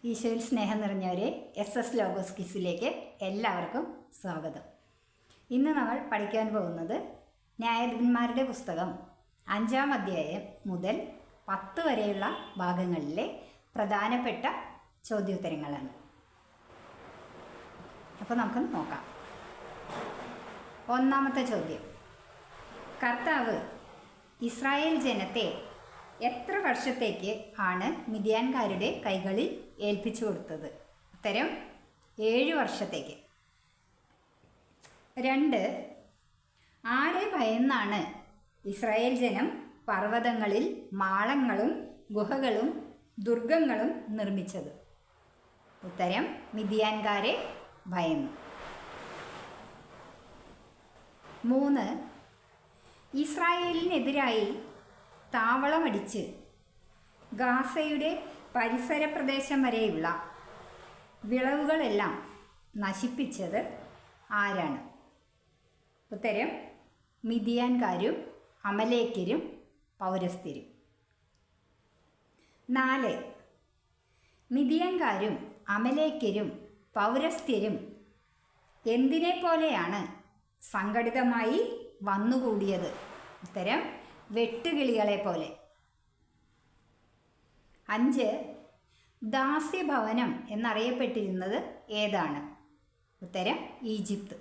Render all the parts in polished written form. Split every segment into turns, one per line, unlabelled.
ഈശോയിൽ സ്നേഹം നിറഞ്ഞവരെ SS logos കിസിലേക്ക് എല്ലാവർക്കും സ്വാഗതം. ഇന്ന് നമ്മൾ പഠിക്കാൻ പോകുന്നത് ന്യായാധിപന്മാരുടെ പുസ്തകം 5-ാം അധ്യായം മുതൽ 10 വരെയുള്ള ഭാഗങ്ങളിലെ പ്രധാനപ്പെട്ട ചോദ്യോത്തരങ്ങളാണ്. അപ്പോൾ നമുക്കൊന്ന് നോക്കാം. ഒന്നാമത്തെ ചോദ്യം: കർത്താവ് ഇസ്രായേൽ ജനത്തെ എത്ര വർഷത്തേക്ക് ആണ് മിദ്യാൻകാരുടെ കൈകളിൽ ഏൽപ്പിച്ചു കൊടുത്തത്? ഉത്തരം 7 വർഷത്തേക്ക്. 2. ആരെ ഭയന്നാണ് ഇസ്രായേൽ ജനം പർവ്വതങ്ങളിൽ മാളങ്ങളും ഗുഹകളും ദുർഗങ്ങളും നിർമ്മിച്ചത്? ഉത്തരം മിദ്യാൻകാരെ ഭയന്നു. 3. ഇസ്രായേലിനെതിരായി താവളമടിച്ച് ഗാസയുടെ പരിസര പ്രദേശം വരെയുള്ള വിളവുകളെല്ലാം നശിപ്പിച്ചത് ആരാണ്? ഉത്തരം മിദ്യാൻകാരും അമലേക്കരും പൗരസ്ത്യരും. 4. മിദ്യാൻകാരും അമലേക്കരും പൗരസ്ത്യരും എന്തിനെ പോലെയാണ് സംഘടിതമായി വന്നുകൂടിയത്? ഉത്തരം വെട്ടുകിളികളെ പോലെ. 5. ദാസ്യഭവനം എന്നറിയപ്പെട്ടിരുന്നത് ഏതാണ്? ഉത്തരം ഈജിപ്ത്.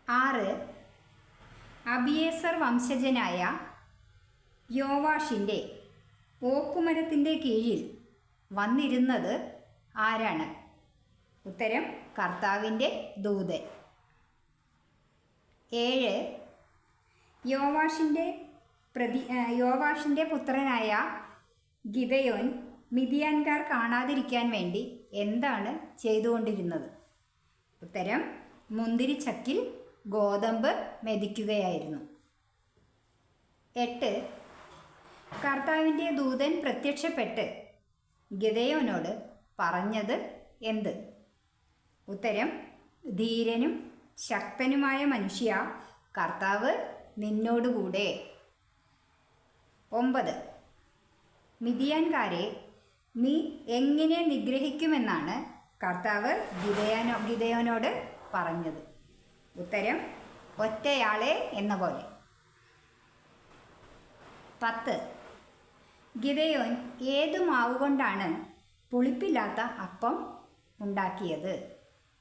6. അബിയേസർ വംശജനായ യോവാഷിൻ്റെ ഓക്കുമരത്തിൻ്റെ കീഴിൽ വന്നിരുന്നത് ആരാണ്? ഉത്തരം കർത്താവിൻ്റെ ദൂതൻ. 7. യോവാഷിൻ്റെ പുത്രനായ ഗിദെയോൻ മിദ്യാൻകാർ കാണാതിരിക്കാൻ വേണ്ടി എന്താണ് ചെയ്തുകൊണ്ടിരുന്നത്? ഉത്തരം മുന്തിരിച്ചക്കിൽ ഗോതമ്പ് മെതിക്കുകയായിരുന്നു. 8. കർത്താവിൻ്റെ ദൂതൻ പ്രത്യക്ഷപ്പെട്ട് ഗിദെയോനോട് പറഞ്ഞത് എന്ത്? ഉത്തരം ധീരനും ശക്തനുമായ മനുഷ്യ, കർത്താവ് നിന്നോടുകൂടെ. 9. മിദ്യാൻകാരെ നീ എങ്ങനെ നിഗ്രഹിക്കുമെന്നാണ് കർത്താവ് ഗിദെയോനോട് പറഞ്ഞത്? ഉത്തരം ഒറ്റയാളെ എന്ന പോലെ. 10. ഗിദെയോൻ ഏതു മാവ് കൊണ്ടാണ് പുളിപ്പില്ലാത്ത അപ്പം ഉണ്ടാക്കിയത്?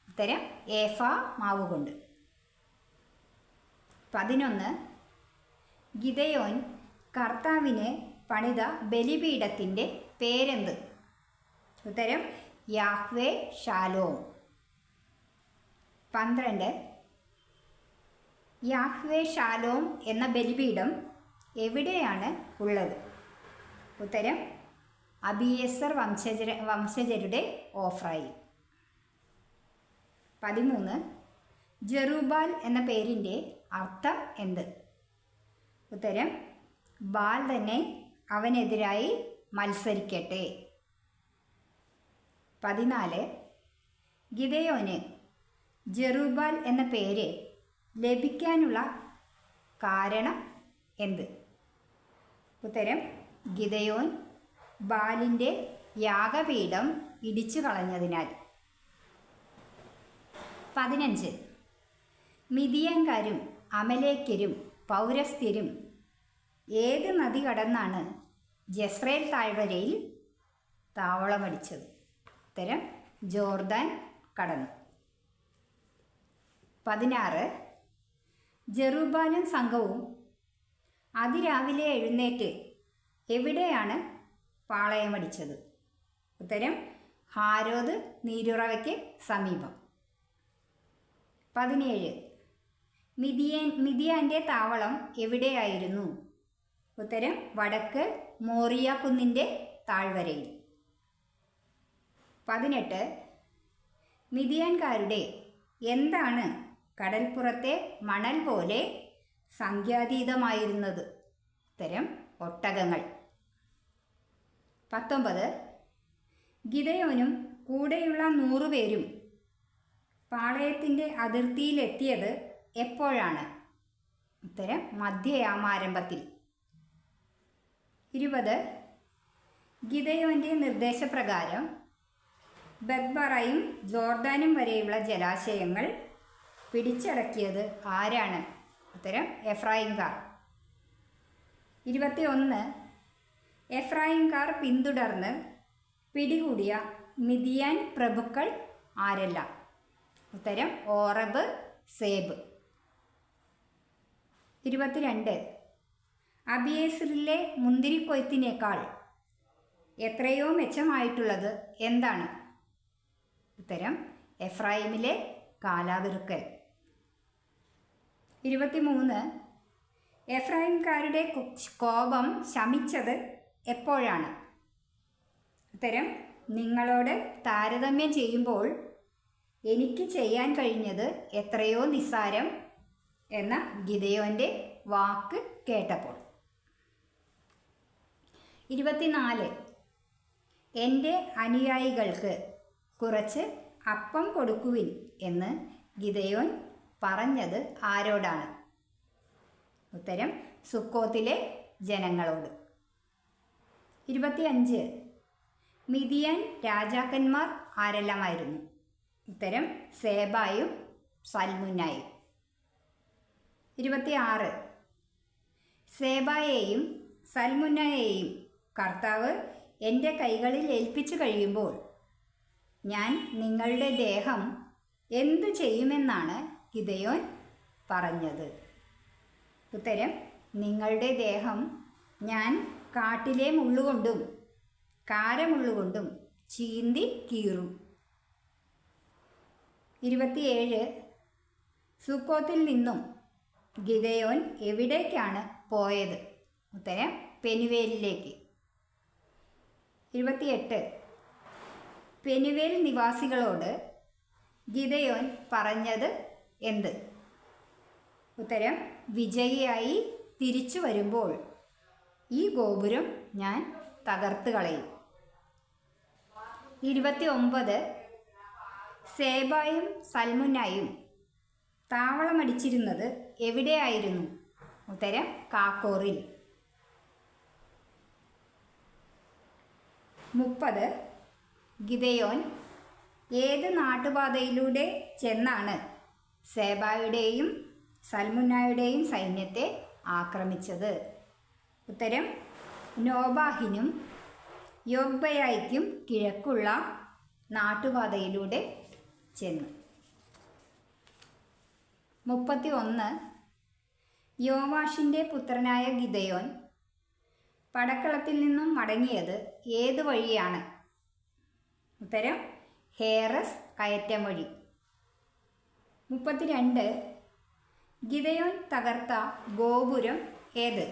ഉത്തരം ഏഫാ മാവ് കൊണ്ട്. 11. ഗിദെയോൻ കർത്താവിന് പണിത ബലിപീഠത്തിൻ്റെ പേരെന്ത്? ഉത്തരം യാഹ്വേ ഷാലോം. 12. യാഹ്വേ ഷാലോം എന്ന ബലിപീഠം എവിടെയാണ് ഉള്ളത്? ഉത്തരം അബിയേസർ വംശജരുടെ ഓഫ്രയിൽ. 13. ജെറുബാൽ എന്ന പേരിൻ്റെ അർത്ഥം എന്ത്? ഉത്തരം ബാൽ തന്നെ അവനെതിരായി മത്സരിക്കട്ടെ. 14. ഗിദെയോന് ജെറുബാൽ എന്ന പേര് ലഭിക്കാനുള്ള കാരണം എന്ത്? ഉത്തരം ഗിദെയോൻ ബാലിൻ്റെ യാഗപീഠം ഇടിച്ചു കളഞ്ഞതിനാൽ. 15. മിദ്യാൻകാരും അമലേക്കരും പൗരസ്ത്യരും ഏത് നദി കടന്നാണ് ജസ്രേൽ താഴ്വരയിൽ താവളമടിച്ചത്? ഉത്തരം ജോർദാൻ കടന്നു. 16. ജെറുബാലും സംഘവും അതിരാവിലെ എഴുന്നേറ്റ് എവിടെയാണ് പാളയമടിച്ചത്? ഉത്തരം ഹാരോദ് നീരുറവയ്ക്ക് സമീപം. 17. മിദ്യാൻ്റെ താവളം എവിടെയായിരുന്നു? ഉത്തരം വടക്ക് മോറിയ കുന്നിൻ്റെ താഴ്വരയിൽ. 18. മിദ്യാൻകാരുടെ എന്താണ് കടൽപ്പുറത്തെ മണൽ പോലെ സംഖ്യാതീതമായിരുന്നത്? ഉത്തരം ഒട്ടകങ്ങൾ. 19. ഗിദെയോനും കൂടെയുള്ള 100 പേരും പാളയത്തിൻ്റെ അതിർത്തിയിലെത്തിയത് എപ്പോഴാണ്? ഉത്തരം മധ്യയാമാരംഭത്തിൽ. 20. ഗിദെയോൻ്റെ നിർദ്ദേശപ്രകാരം ബത്ബറയും ജോർദാനും വരെയുള്ള ജലാശയങ്ങൾ പിടിച്ചടക്കിയത് ആരാണ്? ഉത്തരം എഫ്രായിംകാർ. 21. എഫ്രായിംകാർ പിന്തുടർന്ന് പിടികൂടിയ മിദിയാൻ പ്രഭുക്കൾ ആരെല്ലാം? ഉത്തരം ഓറബ്, സേബ്. 22. അബിയേസറിലെ മുന്തിരിക്കൊയ്ത്തിനേക്കാൾ എത്രയോ മെച്ചമായിട്ടുള്ളത് എന്താണ്? ഉത്തരം എഫ്രായിമിലെ കാലാവിറുക്കൽ. 23. എഫ്രായിംകാരുടെ കോപം ശമിച്ചത് എപ്പോഴാണ്? ഉത്തരം നിങ്ങളോട് താരതമ്യം ചെയ്യുമ്പോൾ എനിക്ക് ചെയ്യാൻ കഴിഞ്ഞത് എത്രയോ നിസ്സാരം എന്ന ഗിദെയോൻ്റെ വാക്ക് കേട്ടപ്പോൾ. 24. എൻ്റെ അനുയായികൾക്ക് കുറച്ച് അപ്പം കൊടുക്കുവിൻ എന്ന് ഗിദെയോൻ പറഞ്ഞത് ആരോടാണ്? ഉത്തരം സുക്കോത്തിലെ ജനങ്ങളോട്. 25. മിദിയാൻ രാജാക്കന്മാർ ആരെല്ലാമായിരുന്നു? ഉത്തരം സേബായും സൽമുന്നായും. 26. സേബായെയും സൽമുന്നയെയും കർത്താവ് എൻ്റെ കൈകളിൽ ഏൽപ്പിച്ചു കഴിയുമ്പോൾ ഞാൻ നിങ്ങളുടെ ദേഹം എന്തു ചെയ്യുമെന്നാണ് ഗിദെയോൻ പറഞ്ഞത്? ഉത്തരം നിങ്ങളുടെ ദേഹം ഞാൻ കാട്ടിലെ മുള്ളുകൊണ്ടും കാരമുള്ളുകൊണ്ടും ചീന്തി കീറും. 27. സുക്കോത്തിൽ നിന്നും ഗിദെയോൻ എവിടേക്കാണ് പോയത്? ഉത്തരം പെനുവേലിലേക്ക്. 28. പെനുവേൽ നിവാസികളോട് ഗിദെയോൻ പറഞ്ഞത് എന്ത്? ഉത്തരം വിജയിയായി തിരിച്ചു വരുമ്പോൾ ഈ ഗോപുരം ഞാൻ തകർത്ത് കളയും. 29. സേബായും സൽമുന്നായും താവളമടിച്ചിരുന്നത് എവിടെയായിരുന്നു? ഉത്തരം കാക്കോറിൽ. 30. ഗിദെയോൻ ഏത് നാട്ടുപാതയിലൂടെ ചെന്നാണ് സേബായുടെയും സൽമുന്നായുടെയും സൈന്യത്തെ ആക്രമിച്ചത്? ഉത്തരം നോബാഹിനും യോഗ്ബയായ്ക്കും കിഴക്കുള്ള നാട്ടുപാതയിലൂടെ ചെന്നു. 31. യോവാഷിൻ്റെ പുത്രനായ ഗിദെയോൻ പടക്കളത്തിൽ നിന്നും മടങ്ങിയത് ഏത് വഴിയാണ്? ഉത്തരം ഹേറസ് കയറ്റം വഴി. 32. ഗിദെയോൻ തകർത്ത ഗോപുരം ഏത്?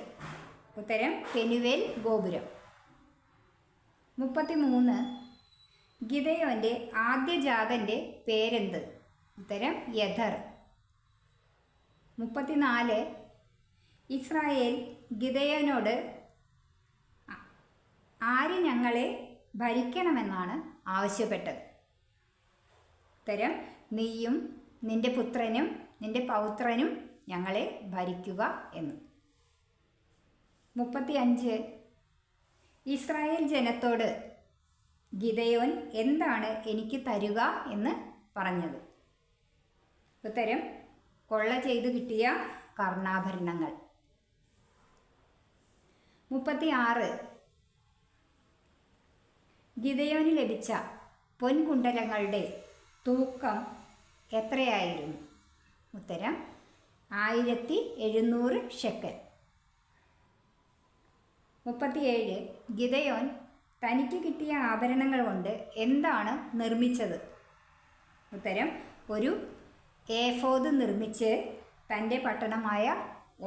ഉത്തരം പെനുവേൽ ഗോപുരം. 33. ഗിദെയോൻ്റെ ആദ്യജാതൻ്റെ പേരെന്ത്? ഉത്തരം യഥർ. 34. ഇസ്രായേൽ ഗിദെയോനോട് ആര് ഞങ്ങളെ ഭരിക്കണമെന്നാണ് ആവശ്യപ്പെട്ടത്? ഉത്തരം നീയും നിന്റെ പുത്രനും നിന്റെ പൗത്രനും ഞങ്ങളെ ഭരിക്കുക എന്ന്. 35. ഇസ്രായേൽ ജനത്തോട് ഗിദെയോൻ എന്താണ് എനിക്ക് തരുക എന്ന് പറഞ്ഞത്? ഉത്തരം കൊള്ള ചെയ്തു കിട്ടിയ കർണാഭരണങ്ങൾ. 36. ഗിദെയോന് ലഭിച്ച പൊൻകുണ്ടലങ്ങളുടെ തൂക്കം എത്രയായിരുന്നു? ഉത്തരം 1700 ഷെക്കൽ. 37. ഗിദെയോൻ തനിക്ക് കിട്ടിയ ആഭരണങ്ങൾ കൊണ്ട് എന്താണ് നിർമ്മിച്ചത്? ഉത്തരം ഒരു ഏഫോദ് നിർമ്മിച്ച് തൻ്റെ പട്ടണമായ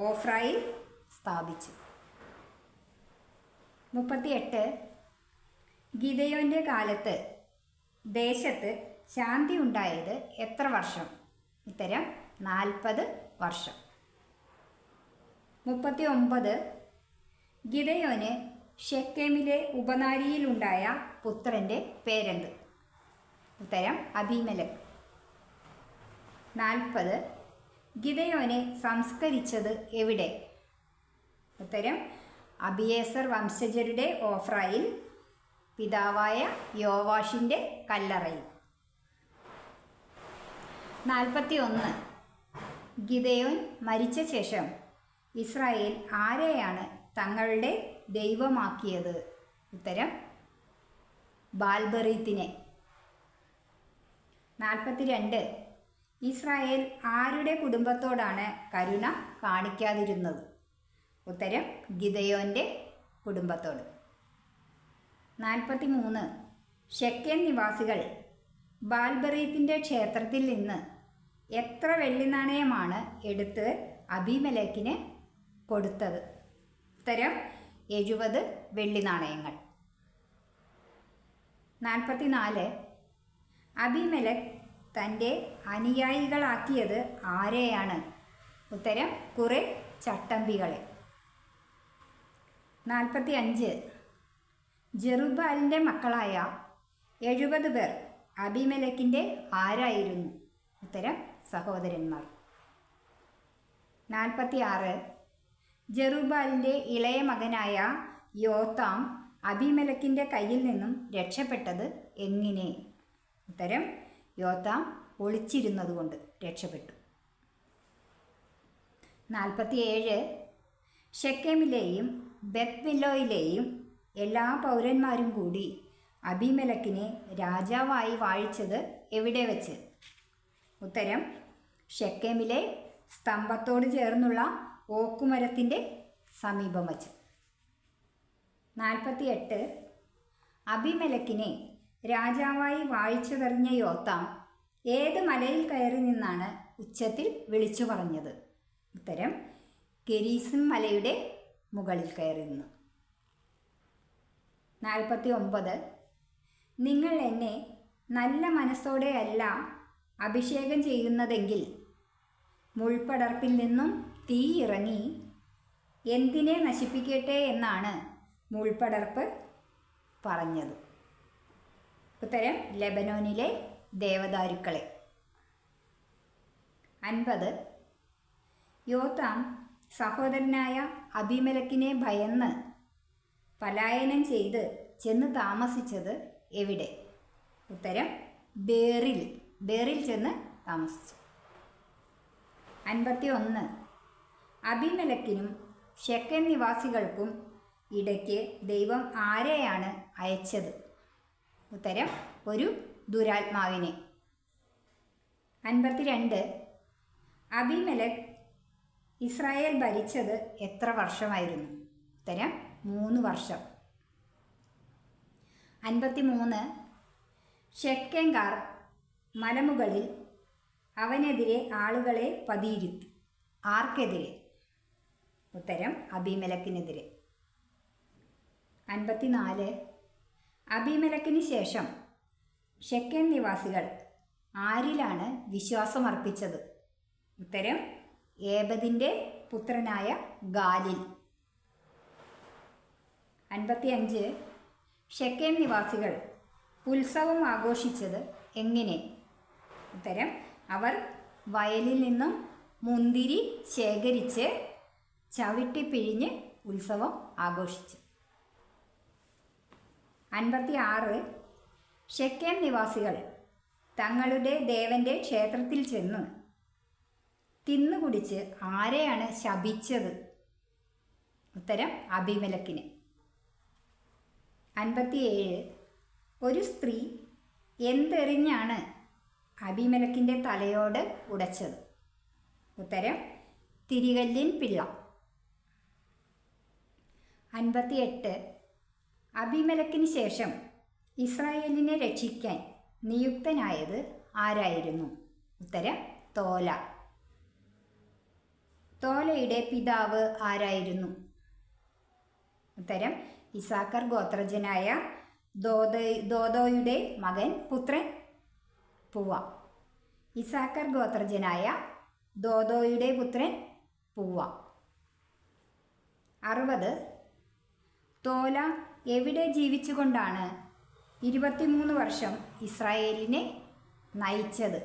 ഓഫ്രയിൽ സ്ഥാപിച്ചു. 38. ഗിദെയോൻ്റെ കാലത്ത് ദേശത്ത് ശാന്തി ഉണ്ടായത് എത്ര വർഷം? ഉത്തരം 40 വർഷം. 39. ഗിദെയോന് ഷെക്കേമിലെ ഉപനാരിയിലുണ്ടായ പുത്രൻ്റെ പേരെന്ത്? ഉത്തരം അബീമേലെക്ക്. 40. ഗിദെയോനെ സംസ്കരിച്ചത് എവിടെ? ഉത്തരം അബിയേസർ വംശജരുടെ ഓഫ്രയിൽ പിതാവായ യോവാഷിൻ്റെ കല്ലറയിൽ. 41. ഗിദെയോൻ മരിച്ച ശേഷം ഇസ്രായേൽ ആരെയാണ് തങ്ങളുടെ ദൈവമാക്കിയത്? ഉത്തരം ബാൽബെറീത്തിനെ. 42. ഇസ്രായേൽ ആരുടെ കുടുംബത്തോടാണ് കരുണ കാണിക്കാതിരുന്നത്? ഉത്തരം ഗിദെയോൻ്റെ കുടുംബത്തോട്. 43. ഷെക്കേം നിവാസികൾ ബാൽബെറീത്തിൻ്റെ ക്ഷേത്രത്തിൽ നിന്ന് എത്ര വെള്ളി നാണയമാണ് എടുത്ത് അബീമേലെക്കിന് കൊടുത്തത്? ഉത്തരം 70 വെള്ളി നാണയങ്ങൾ. 44. അബീമേലെക്ക് തൻ്റെ അനുയായികളാക്കിയത് ആരെയാണ്? ഉത്തരം കുറേ ചട്ടമ്പികളെ. 45. ജെറുബ്ബാലിൻ്റെ മക്കളായ 70 പേർ അബീമേലെക്കിൻ്റെ ആരായിരുന്നു? ഉത്തരം സഹോദരന്മാർ. 46. ജെറുബ്ബാലിൻ്റെ ഇളയ മകനായ യോത്താം അബീമേലെക്കിൻ്റെ കയ്യിൽ നിന്നും രക്ഷപ്പെട്ടത് എങ്ങനെ? ഉത്തരം യോത്താം ഒളിച്ചിരുന്നതുകൊണ്ട് രക്ഷപ്പെട്ടു. 47. ഷെക്കേമിലെയും ബെത്മില്ലോയിലെയും എല്ലാ പൗരന്മാരും കൂടി അബീമേലെക്കിനെ രാജാവായി വാഴിച്ചത് എവിടെ വെച്ച്? ഉത്തരം ഷെക്കേമിലെ സ്തംഭത്തോട് ചേർന്നുള്ള ഓക്കുമരത്തിൻ്റെ സമീപം വച്ച്. 48. അബീമേലെക്കിനെ രാജാവായി വാഴിച്ചതെറിഞ്ഞ യോത്താം ഏത് മലയിൽ കയറി നിന്നാണ് ഉച്ചത്തിൽ വിളിച്ചു പറഞ്ഞത്? ഉത്തരം ഗെരീസിം മലയുടെ മുകളിൽ കയറി നിന്ന്. 49. നിങ്ങൾ എന്നെ നല്ല മനസ്സോടെയല്ല അഭിഷേകം ചെയ്യുന്നതെങ്കിൽ മുൾപടർപ്പിൽ നിന്നും തീ ഇറങ്ങി എന്തിനെ നശിപ്പിക്കട്ടെ എന്നാണ് മുൾപടർപ്പ് പറഞ്ഞത്? ഉത്തരം ലെബനോനിലെ ദേവദാരുക്കളെ. 50. യോത്താം സഹോദരനായ അബീമേലെക്കിനെ ഭയന്ന് പലായനം ചെയ്ത് ചെന്ന് താമസിച്ചത് എവിടെ? ഉത്തരം ബേറിൽ ചെന്ന് താമസിച്ചു. 51. അബീമേലെക്കിനും ഷെക്കേം നിവാസികൾക്കും ഇടയ്ക്ക് ദൈവം ആരെയാണ് അയച്ചത്? ഉത്തരം ഒരു ദുരാത്മാവിനെ. 52. അബീമേലെക്ക് ഇസ്രായേൽ ഭരിച്ചത് എത്ര വർഷമായിരുന്നു? ഉത്തരം 3 വർഷം. 53. ഷെക്കേംകാർ മലമുകളിൽ അവനെതിരെ ആളുകളെ പതിയിരുത്തി. ആർക്കെതിരെ? ഉത്തരം അബീമേലെക്കിനെതിരെ. 54. അബീമേലെക്കിന് ശേഷം ഷെക്കേം നിവാസികൾ ആരിലാണ് വിശ്വാസമർപ്പിച്ചത്? ഉത്തരം ഏബദിൻ്റെ പുത്രനായ ഗാലിൽ. 55. ഷെക്കേം നിവാസികൾ ഉത്സവം ആഘോഷിച്ചത് എങ്ങനെ? ഉത്തരം അവർ വയലിൽ നിന്നും മുന്തിരി ശേഖരിച്ച് ചവിട്ടിപ്പിഴിഞ്ഞ് ഉത്സവം ആഘോഷിച്ചു. 56. ഷെക്കേം നിവാസികൾ തങ്ങളുടെ ദേവൻ്റെ ക്ഷേത്രത്തിൽ ചെന്ന് തിന്നുകുടിച്ച് ആരെയാണ് ശപിച്ചത്? ഉത്തരം അബീമേലെക്കിനെ. 57. ഒരു സ്ത്രീ എന്തെറിഞ്ഞാണ് അബീമേലെക്കിൻ്റെ തലയോട് ഉടച്ചത്? ഉത്തരം തിരികല്ലിൻ പിള്ള. 58. അബീമേലെക്കിന് ശേഷം ഇസ്രായേലിനെ രക്ഷിക്കാൻ നിയുക്തനായത് ആരായിരുന്നു? ഉത്തരം തോല. തോലയുടെ പിതാവ് ആരായിരുന്നു? ഉത്തരം ഇസാക്കർ ഗോത്രജനായ ദോദോയുടെ പുത്രൻ പൂവ. ഇസാക്കർ ഗോത്രജനായ ദോദോയുടെ പുത്രൻ പൂവ. 60. തോല എവിടെ ജീവിച്ചുകൊണ്ടാണ് 23 വർഷം ഇസ്രായേലിനെ നയിച്ചത്?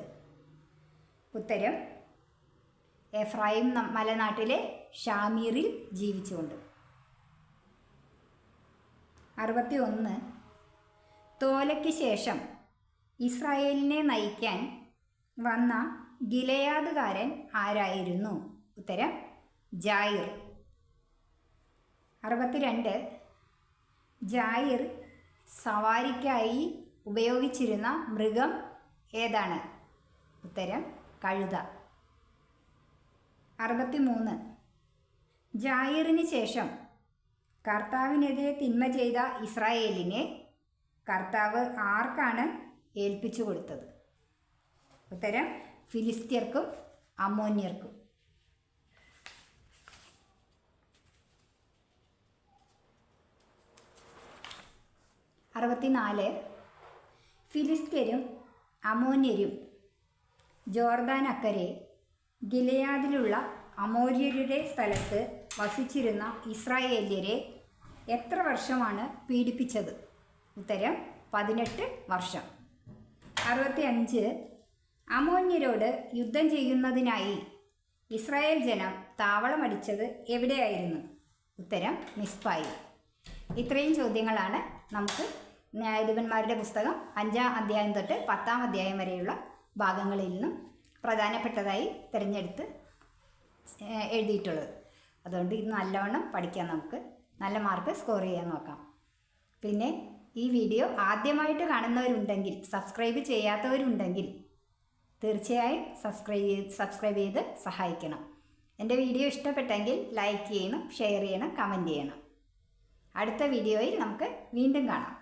ഉത്തരം എഫ്രായിം മലനാട്ടിലെ ഷാമീറിൽ ജീവിച്ചുകൊണ്ട്. 61. തോലയ്ക്ക് ശേഷം ഇസ്രായേലിനെ നയിക്കാൻ വന്ന ഗിലെയാദുകാരൻ ആരായിരുന്നു? ഉത്തരം ജായിർ. 62. ജായിർ സവാരിക്കായി ഉപയോഗിച്ചിരുന്ന മൃഗം ഏതാണ്? ഉത്തരം കഴുത. 63. ജായിറിന് ശേഷം കർത്താവിനെതിരെ തിന്മ ചെയ്ത ഇസ്രായേലിനെ കർത്താവ് ആർക്കാണ് ഏൽപ്പിച്ചു കൊടുത്തത്? ഉത്തരം ഫിലിസ്ത്യർക്കും അമ്മോന്യർക്കും. 64. ഫിലിസ്ത്യരും അമ്മോന്യരും ജോർദാൻ അക്കരെ ഗിലെയാദിലുള്ള അമോര്യരുടെ സ്ഥലത്ത് വസിച്ചിരുന്ന ഇസ്രായേല്യരെ എത്ര വർഷമാണ് പീഡിപ്പിച്ചത്? ഉത്തരം 18 വർഷം. 65. അമോന്യരോട് യുദ്ധം ചെയ്യുന്നതിനായി ഇസ്രായേൽ ജനം താവളമടിച്ചത് എവിടെയായിരുന്നു? ഉത്തരം മിസ്പായിൽ. ഇത്രയും ചോദ്യങ്ങളാണ് നമുക്ക് ന്യായാധിപന്മാരുടെ പുസ്തകം 5-ാം അധ്യായം തൊട്ട് 10-ാം അധ്യായം വരെയുള്ള ഭാഗങ്ങളിൽ നിന്നും പ്രധാനപ്പെട്ടതായി തിരഞ്ഞെടുത്ത് എഴുതിയിട്ടുള്ളത്. അതുകൊണ്ട് ഇത് നല്ലവണ്ണം പഠിക്കാൻ നമുക്ക് നല്ല മാർക്ക് സ്കോർ ചെയ്യാൻ നോക്കാം. പിന്നെ ഈ വീഡിയോ ആദ്യമായിട്ട് കാണുന്നവരുണ്ടെങ്കിൽ, സബ്സ്ക്രൈബ് ചെയ്യാത്തവരുണ്ടെങ്കിൽ തീർച്ചയായും സബ്സ്ക്രൈബ് ചെയ്ത് സഹായിക്കണം. എൻ്റെ വീഡിയോ ഇഷ്ടപ്പെട്ടെങ്കിൽ ലൈക്ക് ചെയ്യണം, ഷെയർ ചെയ്യണം, കമൻറ്റ് ചെയ്യണം. അടുത്ത വീഡിയോയിൽ നമുക്ക് വീണ്ടും കാണാം.